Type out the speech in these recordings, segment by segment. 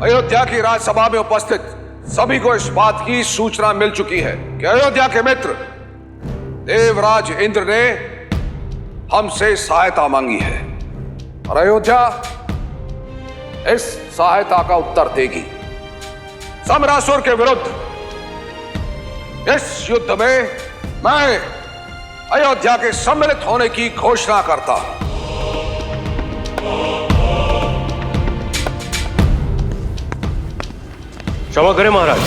अयोध्या की राजसभा में उपस्थित सभी को इस बात की सूचना मिल चुकी है कि अयोध्या के मित्र देवराज इंद्र ने हमसे सहायता मांगी है और अयोध्या इस सहायता का उत्तर देगी। समरासुर के विरुद्ध इस युद्ध में मैं अयोध्या के सम्मिलित होने की घोषणा करता हूं। क्षमा करें महाराज।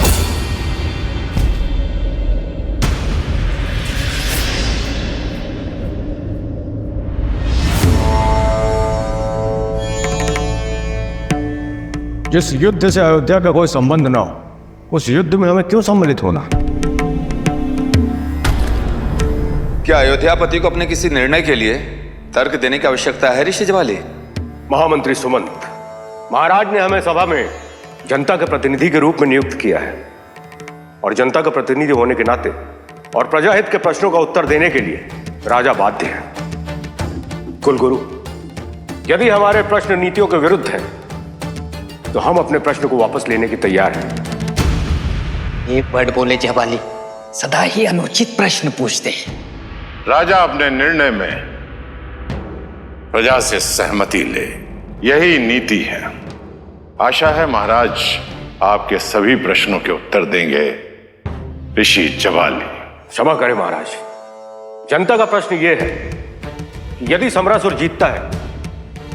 जिस युद्ध से अयोध्या का कोई संबंध ना हो, उस युद्ध में हमें क्यों सम्मिलित होना? क्या अयोध्यापति को अपने किसी निर्णय के लिए तर्क देने की आवश्यकता है ऋषि जवाली? महामंत्री सुमंत, महाराज ने हमें सभा में जनता के प्रतिनिधि के रूप में नियुक्त किया है और जनता का प्रतिनिधि होने के नाते और प्रजाहित के प्रश्नों का उत्तर देने के लिए राजा बाध्य है। कुलगुरु, यदि हमारे प्रश्न नीतियों के विरुद्ध हैं तो हम अपने प्रश्न को वापस लेने की तैयार हैं। एक वर्ड बोले जवाली, सदा ही अनुचित प्रश्न पूछते हैं। राजा अपने निर्णय में प्रजा से सहमति ले, यही नीति है। आशा है महाराज आपके सभी प्रश्नों के उत्तर देंगे ऋषि जवाली। क्षमा करें महाराज, जनता का प्रश्न यह है कि यदि समरासुर जीतता है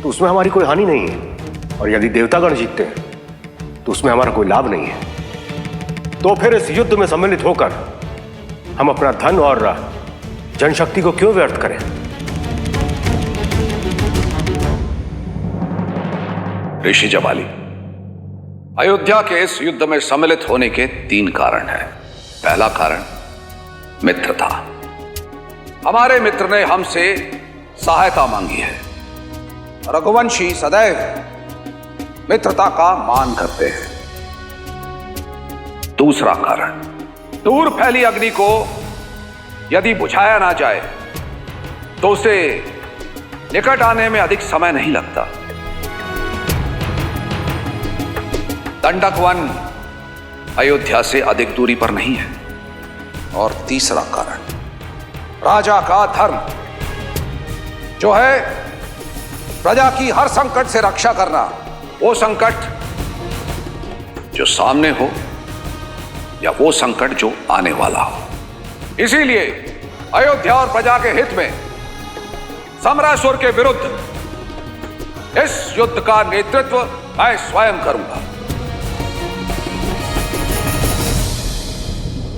तो उसमें हमारी कोई हानि नहीं है और यदि देवतागण जीतते हैं तो उसमें हमारा कोई लाभ नहीं है। तो फिर इस युद्ध में सम्मिलित होकर हम अपना धन और जनशक्ति को क्यों व्यर्थ करें? ऋषि जवाली, अयोध्या के इस युद्ध में सम्मिलित होने के 3 कारण हैं। पहला कारण मित्रता। हमारे मित्र ने हमसे सहायता मांगी है। रघुवंशी सदैव मित्रता का मान करते हैं। दूसरा कारण, दूर फैली अग्नि को यदि बुझाया ना जाए तो उसे निकट आने में अधिक समय नहीं लगता। दंडक वन अयोध्या से अधिक दूरी पर नहीं है। और तीसरा कारण, राजा का धर्म, जो है प्रजा की हर संकट से रक्षा करना, वो संकट जो सामने हो या वो संकट जो आने वाला हो। इसीलिए अयोध्या और प्रजा के हित में समरासुर के विरुद्ध इस युद्ध का नेतृत्व मैं स्वयं करूंगा।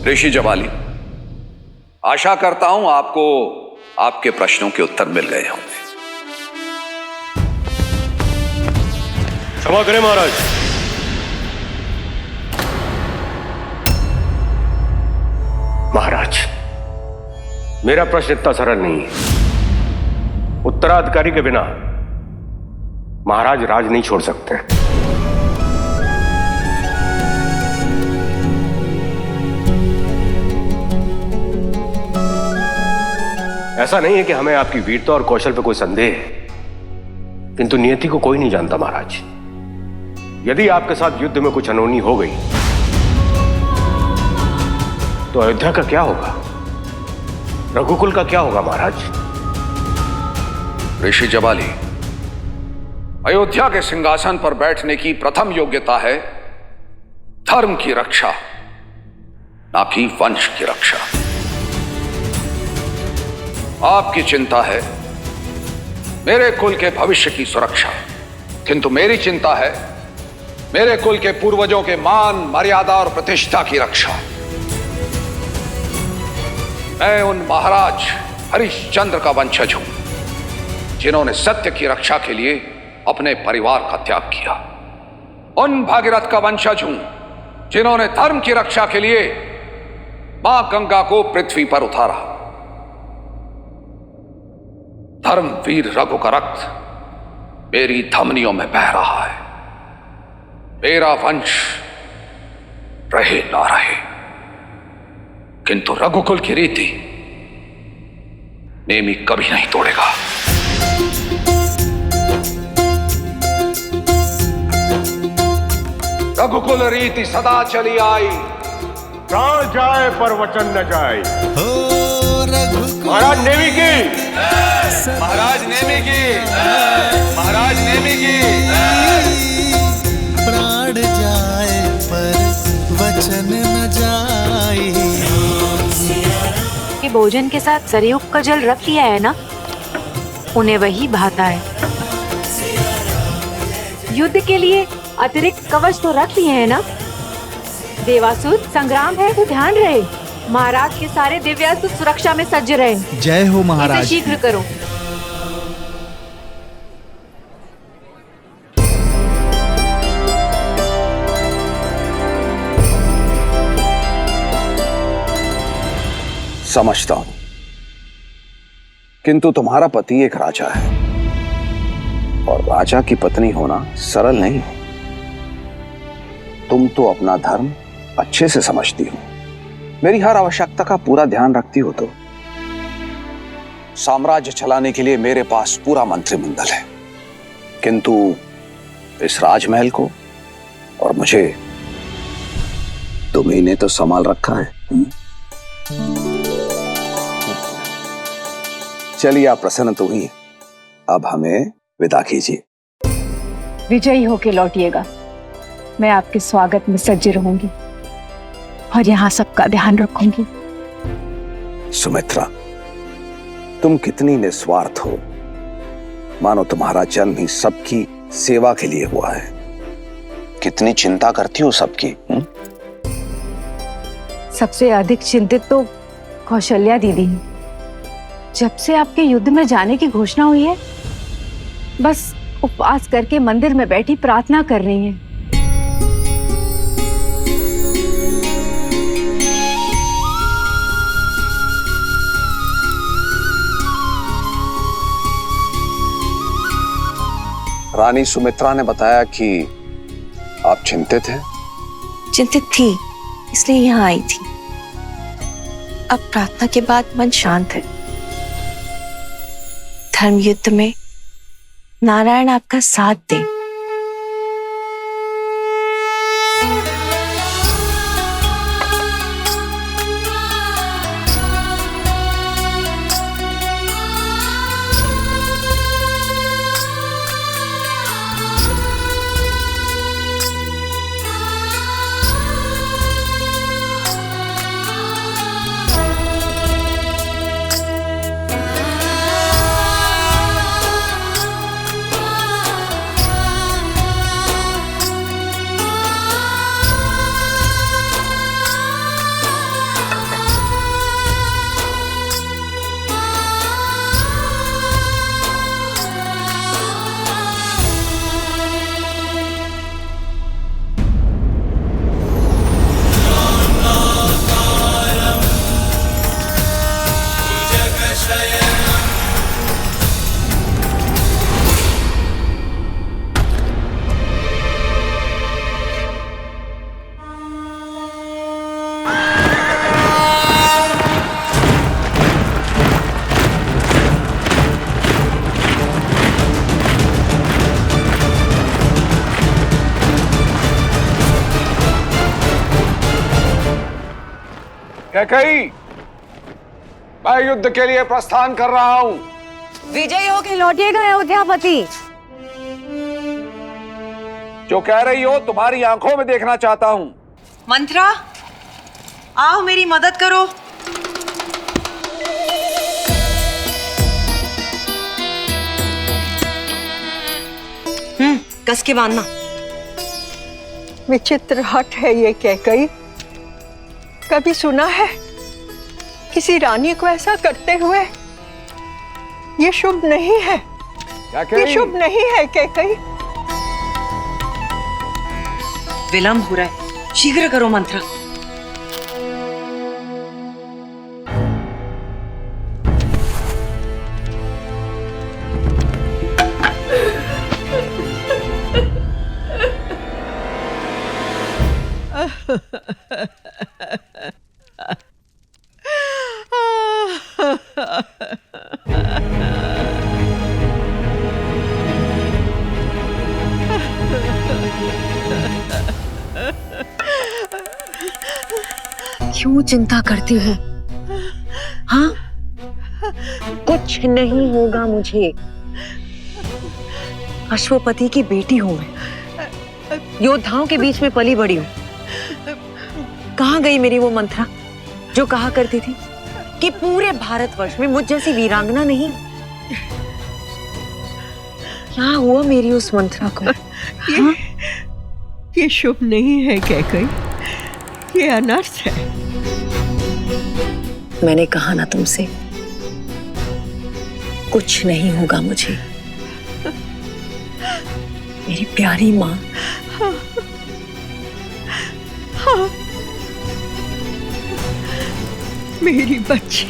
ऋषि जवाली, आशा करता हूं आपको आपके प्रश्नों के उत्तर मिल गए होंगे। क्षमा करें महाराज। महाराज, मेरा प्रश्न इतना सरल नहीं है। उत्तराधिकारी के बिना महाराज राज नहीं छोड़ सकते। ऐसा नहीं है कि हमें आपकी वीरता और कौशल पर कोई संदेह है, किंतु नियति को कोई नहीं जानता महाराज। यदि आपके साथ युद्ध में कुछ अनहोनी हो गई तो अयोध्या का क्या होगा? रघुकुल का क्या होगा महाराज? ऋषि जवाली, अयोध्या के सिंहासन पर बैठने की प्रथम योग्यता है धर्म की रक्षा, ना कि वंश की रक्षा। आपकी चिंता है मेरे कुल के भविष्य की सुरक्षा, किंतु मेरी चिंता है मेरे कुल के पूर्वजों के मान, मर्यादा और प्रतिष्ठा की रक्षा। मैं उन महाराज हरिश्चंद्र का वंशज हूं जिन्होंने सत्य की रक्षा के लिए अपने परिवार का त्याग किया। उन भागीरथ का वंशज हूं जिन्होंने धर्म की रक्षा के लिए मां गंगा को पृथ्वी पर उतारा। धर्मवीर रघु का रक्त मेरी धमनियों में बह रहा है। मेरा वंश रहे ना रहे, किंतु रघुकुल की रीति नेमी कभी नहीं तोड़ेगा। रघुकुल रीति सदा चली आई। प्राण जाए पर वचन न जाए। महाराज नेमी की। महाराज नेमी की। महाराज नेमी की। प्राण जाए पर वचन न जाए। कि भोजन के साथ सरयुग का जल रख लिया है ना, उन्हें वही भाता है। युद्ध के लिए अतिरिक्त कवच तो रख लिए हैं ना। देवासुर संग्राम है तो ध्यान रहे, महाराज के सारे दिव्यास्त्र सुरक्षा में सज्ज रहे। जय हो महाराज। इसे शीघ्र करो। समझता हूं, किंतु तुम्हारा पति एक राजा है और राजा की पत्नी होना सरल नहीं है। तुम तो अपना धर्म अच्छे से समझती हो, मेरी हर आवश्यकता का पूरा ध्यान रखती हो। तो साम्राज्य चलाने के लिए मेरे पास पूरा मंत्रिमंडल है, किंतु इस राजमहल को और मुझे तुम्ही ने तो संभाल रखा है। चलिए, आप प्रसन्न तो हुई, अब हमें विदा कीजिए। विजयी होके लौटिएगा। मैं आपके स्वागत में सज्ज रहूंगी और यहाँ सबका ध्यान रखूंगी। सुमित्रा, तुम कितनी निस्वार्थ हो, मानो तुम्हारा जन्म ही सबकी सेवा के लिए हुआ है। कितनी चिंता करती हो सबकी। सबसे अधिक चिंतित तो कौशल्या दीदी है। जब से आपके युद्ध में जाने की घोषणा हुई है, बस उपवास करके मंदिर में बैठी प्रार्थना कर रही हैं। रानी सुमित्रा ने बताया कि आप चिंतित हैं। चिंतित थी, इसलिए यहाँ आई थी। अब प्रार्थना के बाद मन शांत है। धर्म युद्ध में नारायण आपका साथ दे। कैकेयी, मैं युद्ध के लिए प्रस्थान कर रहा हूं। विजयी होके लौटिएगा अयोध्यापति। जो कह रही हो तुम्हारी आंखों में देखना चाहता हूं। मंत्रा, आओ मेरी मदद करो। कस के बांधना। विचित्र हट है ये कैकेयी। कभी सुना है किसी रानी को ऐसा करते हुए? ये शुभ नहीं है, ये शुभ नहीं है कैकेयी। विलंब हो रहा है, शीघ्र करो मंत्रा। क्यों चिंता करती हो? हाँ, कुछ नहीं होगा मुझे। अश्वपति की बेटी हूं मैं, योद्धाओं के बीच में पली बड़ी हूं। कहाँ गई मेरी वो मंत्रा जो कहा करती थी कि पूरे भारतवर्ष में मुझ जैसी वीरांगना नहीं? क्या हुआ मेरी उस मंत्रा को? ये शुभ नहीं है कैकई, ये अनर्थ है। मैंने कहा ना तुमसे, कुछ नहीं होगा मुझे। मेरी प्यारी माँ। हाँ, मेरी बच्ची।